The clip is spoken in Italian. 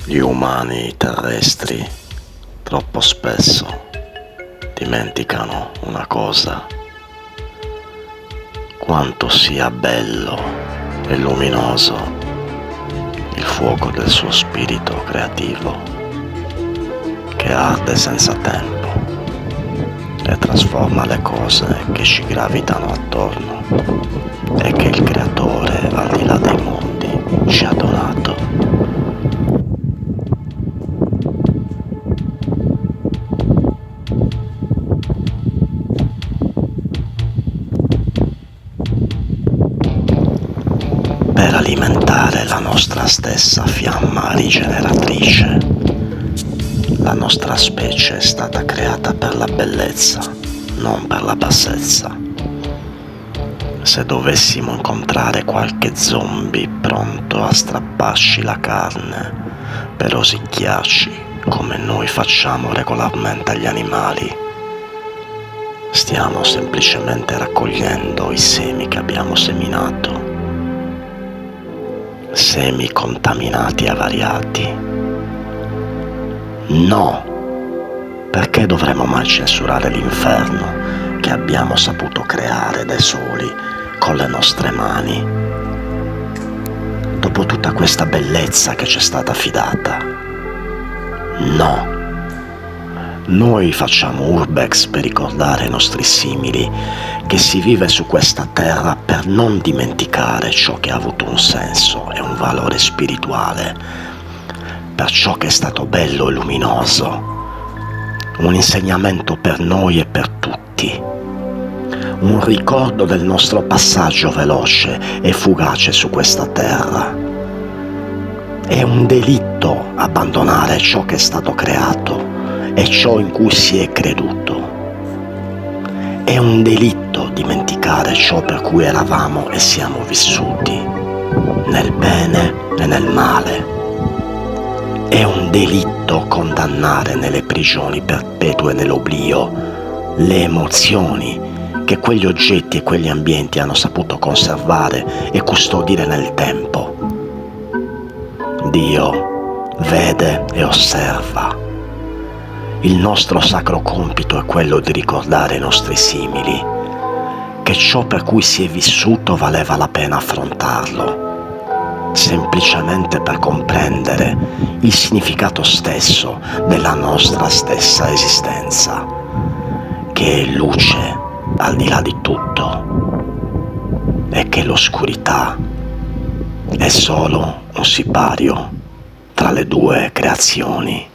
Gli umani terrestri troppo spesso dimenticano una cosa: quanto sia bello e luminoso il fuoco del suo spirito creativo, che arde senza tempo e trasforma le cose che ci gravitano attorno e che il creatore, al di là dei mondi, ci ha donato. Per alimentare la nostra stessa fiamma rigeneratrice. La nostra specie è stata creata per la bellezza, non per la bassezza. Se dovessimo incontrare qualche zombie pronto a strapparci la carne per rosicchiarci come noi facciamo regolarmente agli animali, stiamo semplicemente raccogliendo i semi che abbiamo seminato. Semi contaminati e avariati. No! Perché dovremmo mai censurare l'inferno che abbiamo saputo creare da soli con le nostre mani? Dopo tutta questa bellezza che ci è stata affidata? No! Noi facciamo urbex per ricordare ai nostri simili che si vive su questa terra per non dimenticare ciò che ha avuto un senso e un valore spirituale, per ciò che è stato bello e luminoso, un insegnamento per noi e per tutti, un ricordo del nostro passaggio veloce e fugace su questa terra. È un delitto abbandonare ciò che è stato creato e ciò in cui si è creduto. È un delitto dimenticare ciò per cui eravamo e siamo vissuti, nel bene e nel male. È un delitto condannare nelle prigioni perpetue dell'oblio le emozioni che quegli oggetti e quegli ambienti hanno saputo conservare e custodire nel tempo. Dio vede e osserva. Il nostro sacro compito è quello di ricordare ai nostri simili che ciò per cui si è vissuto valeva la pena affrontarlo, semplicemente per comprendere il significato stesso della nostra stessa esistenza, che è luce al di là di tutto e che l'oscurità è solo un sipario tra le due creazioni.